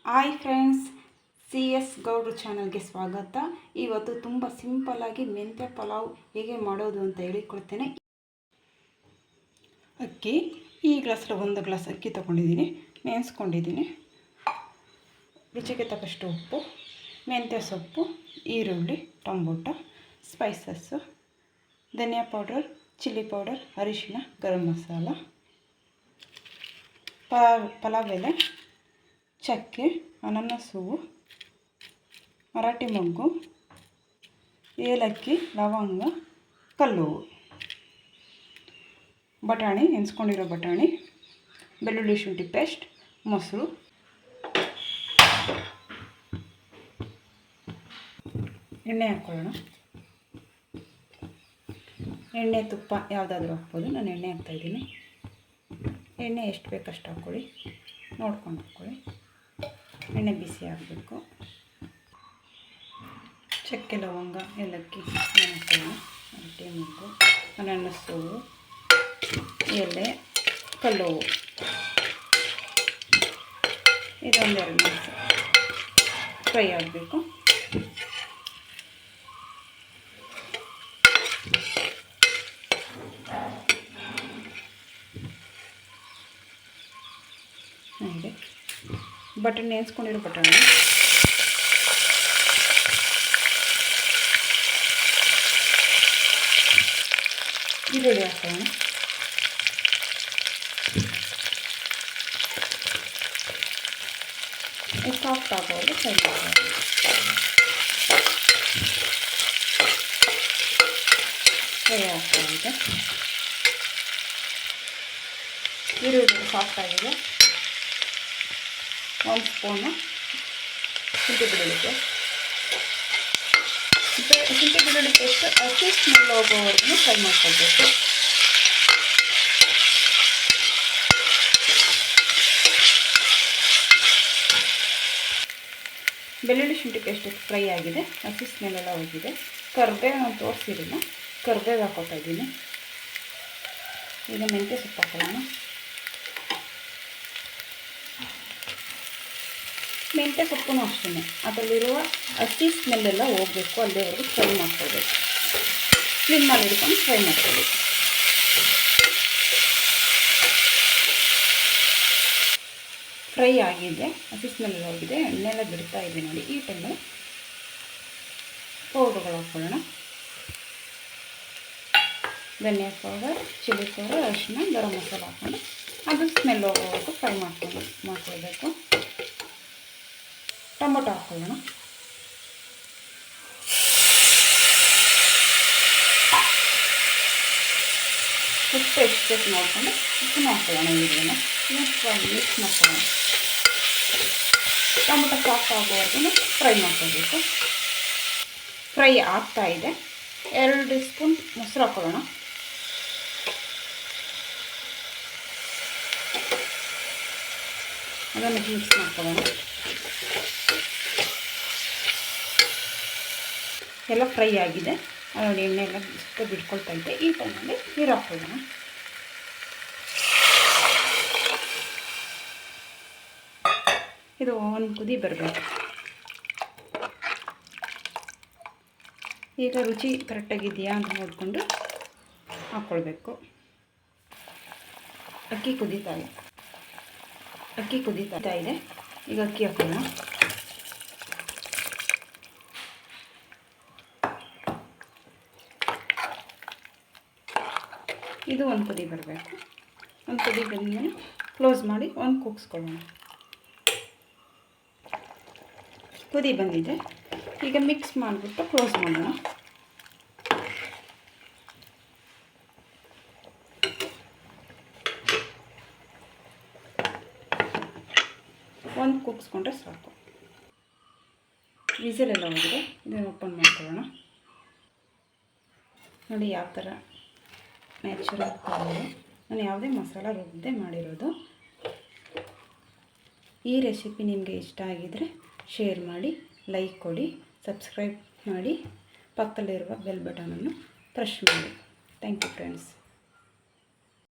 Hi friends, C S ಗೌಡ್ರು ಚಾನಲ್ಗೆ ಸ್ವಾಗತ. ಇವತ್ತು ತುಂಬ ಸಿಂಪಲ್ಲಾಗಿ ಮೆಂತ್ಯ ಪಲಾವ್ ಹೇಗೆ ಮಾಡೋದು ಅಂತ ಹೇಳಿಕೊಡ್ತೇನೆ. ಅಕ್ಕಿ ಈ ಗ್ಲಾಸಲ್ಲಿ 1 ಗ್ಲಾಸ್ ಅಕ್ಕಿ ತೊಗೊಂಡಿದ್ದೀನಿ, ನೆನೆಸ್ಕೊಂಡಿದ್ದೀನಿ. ರುಚಿಗೆ ತಕ್ಕಷ್ಟು ಉಪ್ಪು, ಮೆಂತ್ಯ ಸೊಪ್ಪು, ಈರುಳ್ಳಿ, ಟೊಮೊಟೊ, ಸ್ಪೈಸಸ್ಸು, ಧನಿಯಾ ಪೌಡರ್, ಚಿಲ್ಲಿ ಪೌಡರ್, ಅರಿಶಿನ, ಗರಂ ಮಸಾಲ, ಪಲಾವ್ ಎಲೆ, ಚಕ್ಕೆ, ಅನಾನಸ್ ಹೂವು, ಮರಾಠಿ ಮೊಗ್ಗು, ಏಲಕ್ಕಿ, ಲವಂಗ, ಕಲ್ಲು, ಬಟಾಣಿ, ನೆನೆಸ್ಕೊಂಡಿರೋ ಬಟಾಣಿ, ಬೆಳ್ಳುಳ್ಳಿ ಶುಂಠಿ ಪೇಸ್ಟ್, ಮೊಸರು, ಎಣ್ಣೆ ಹಾಕ್ಕೊಳ್ಳೋಣ. ಎಣ್ಣೆ ತುಪ್ಪ ಯಾವುದಾದ್ರೂ ಹಾಕ್ಬೋದು. ನಾನು ಎಣ್ಣೆ ಹಾಕ್ತಾಯಿದ್ದೀನಿ. ಎಣ್ಣೆ ಎಷ್ಟು ಬೇಕಷ್ಟು ಹಾಕ್ಕೊಳ್ಳಿ, ನೋಡ್ಕೊಂಡು ಹಾಕ್ಕೊಳ್ಳಿ. ಎಣ್ಣೆ ಬಿಸಿ ಆಗಬೇಕು. ಚಕ್ಕೆ, ಲವಂಗ, ಏಲಕ್ಕಿ ಹಾಕ್ಕೊಳ್ಳೋಣ. ಮರಾಠಿ ಮೊಗ್ಗು, ಅನಾನಸ್ ಹೂವು, ಎಲೆ, ಕಲ್ಲು ಹೂವು. ಇದೊಂದೆರಡು ನಿಮಿಷ ಫ್ರೈ ಆಗಬೇಕು. ಹಾಗೆ ಬಟಾಣಿ, ನೆನೆಸ್ಕೊಂಡಿರೋ ಬಟಾಣಿ, ಈರುಳ್ಳಿ ಹಾಕೋಣ. ಸಾಫ್ಟ್ ಆಗೋದು ಫ್ರೈ ಮಾಡೋಣ. ಫ್ರೈ ಆಗ್ತಾ ಇದೆ. ಈರುಳ್ಳಿ ಸಾಫ್ಟ್ ಆಗಿದೆ. 1 ಸ್ಪೂನು ಶುಂಠಿ ಬೆಳ್ಳುಳ್ಳಿ ಪೇಸ್ಟ್. ಶುಂಠಿ ಬೆಳ್ಳುಳ್ಳಿ ಪೇಸ್ಟ್ ಹಸಿ ಸ್ಮೆಲ್ ಹೋಗೋವರೆಗೂ ಫ್ರೈ ಮಾಡ್ಕೊಳ್ಬೇಕು. ಬೆಳ್ಳುಳ್ಳಿ ಶುಂಠಿ ಪೇಸ್ಟ್ ಫ್ರೈ ಆಗಿದೆ, ಹಸಿ ಸ್ಮೆಲ್ಲೆಲ್ಲ ಹೋಗಿದೆ. ಕರಿಬೇವು ನಾನು ತೋರಿಸಿರಲಿಲ್ಲ, ಕರಿಬೇವು ಹಾಕೋತಾ ಇದ್ದೀನಿ. ಈಗ ಮೆಂತ್ಯ ಸೊಪ್ಪು ಹಾಕೋಣ. ಮೆಂತ್ಯ ಸೊಪ್ಪು ಅಷ್ಟೇ, ಅದರಲ್ಲಿರುವ ಹಸಿ ಸ್ಮೆಲ್ಲೆಲ್ಲ ಹೋಗಬೇಕು, ಅಲ್ಲಿವರೆಗೂ ಫ್ರೈ ಮಾಡ್ಕೊಳ್ಬೇಕು. ಸ್ಲಿಮ್ಮಲ್ಲಿ ಹಿಡ್ಕೊಂಡು ಫ್ರೈ ಮಾಡ್ಕೊಳ್ಬೇಕು. ಫ್ರೈ ಆಗಿದೆ, ಹಸಿ ಸ್ಮೆಲ್ಲೆಲ್ಲ ಹೋಗಿದೆ, ಎಣ್ಣೆಲ್ಲ ಬಿಡ್ತಾ ಇದೆ ನೋಡಿ. ಈ ಟೈಮಲ್ಲಿ ಪೌಡ್ರುಗಳು ಹಾಕ್ಕೊಳ್ಳೋಣ. ಧನಿಯಾ ಪೌಡರ್, ಚಿಲ್ಲಿ ಪೌಡರ್, ಅರಿಶಿನ, ಗರಂ ಮಸಾಲ ಹಾಕ್ಕೊಂಡು ಅದು ಸ್ಮೆಲ್ ಹೋಗೋವರೆಗೂ ಫ್ರೈ ಮಾಡ್ಕೊಳ್ಬೇಕು. ಟೊಮೊಟೊ ಹಾಕ್ಕೊಳ್ಳೋಣ. ಉಪ್ಪು ಎಷ್ಟು ಬೇಕು ನೋಡಿಕೊಂಡು ಉಪ್ಪನ್ನು ಹಾಕ್ಕೊಳ್ಳೋಣ. ಈರುಳ್ಳಿನ ಮಿಕ್ಸ್ ಮಾಡ್ಕೊಳ್ಳೋಣ. ಟೊಮೊಟೊ ಸಾಫ್ಟ್ ಆಗೋವರೆಗೂ ಫ್ರೈ ಮಾಡ್ಕೊಳ್ಬೇಕು. ಫ್ರೈ ಆಗ್ತಾ ಇದೆ. 2 ಸ್ಪೂನ್ ಮೊಸರು ಹಾಕ್ಕೊಳ್ಳೋಣ. ಅದನ್ನು ಮಿಕ್ಸ್ ಮಾಡ್ಕೊಳ್ಳೋಣ. ಎಲ್ಲ ಫ್ರೈ ಆಗಿದೆ. ಅದರಲ್ಲಿ ಎಣ್ಣೆ ಎಲ್ಲ ಸುತ್ತ ಬಿಟ್ಕೊಳ್ತಾ ಇದೆ. ಈ ಟೈಮಲ್ಲಿ ನೀರು ಹಾಕ್ಕೊಳ್ಳೋಣ. ಇದು ಒಂದು ಕುದಿ ಬರಬೇಕು. ಈಗ ರುಚಿ ಕರೆಕ್ಟಾಗಿದೆಯಾ ಅಂತ ನೋಡಿಕೊಂಡು ಹಾಕ್ಕೊಳ್ಬೇಕು. ಅಕ್ಕಿ ಕುದೀತಾ ಇದೆ. ಈಗ ಅಕ್ಕಿ ಹಾಕೋಣ. ಇದು ಒಂದು ಕುದಿ ಬರಬೇಕು. ಒಂದು ಕುದಿ ಬಂದಮೇಲೆ ಕ್ಲೋಸ್ ಮಾಡಿ ಒಂದು ಕೂಗಿಸ್ಕೊಳ್ಳೋಣ. ಕುದಿ ಬಂದಿದೆ. ಈಗ ಮಿಕ್ಸ್ ಮಾಡಿಬಿಟ್ಟು ಕ್ಲೋಸ್ ಮಾಡೋಣ. ಒಂದು ಕೂಗಿಸ್ಕೊಂಡ್ರೆ ಸಾಕು. ವಿಸಲೆಲ್ಲ ಹೋಗಿದೆ. ಇದನ್ನು ಓಪನ್ ಮಾಡ್ಕೊಳ್ಳೋಣ. ನೋಡಿ ಯಾವ ಥರ ನ್ಯಾಚುರಲ್ ಕಲರ್. ನಾನು ಯಾವುದೇ ಮಸಾಲ ರುಬ್ಬದೆ ಮಾಡಿರೋದು. ಈ ರೆಸಿಪಿ ನಿಮಗೆ ಇಷ್ಟ ಆಗಿದರೆ ಶೇರ್ ಮಾಡಿ, ಲೈಕ್ ಕೊಡಿ, ಸಬ್ಸ್ಕ್ರೈಬ್ ಮಾಡಿ, ಪಕ್ಕದಲ್ಲಿರುವ ಬೆಲ್ ಬಟನನ್ನು ಪ್ರೆಸ್ ಮಾಡಿ. Thank you friends.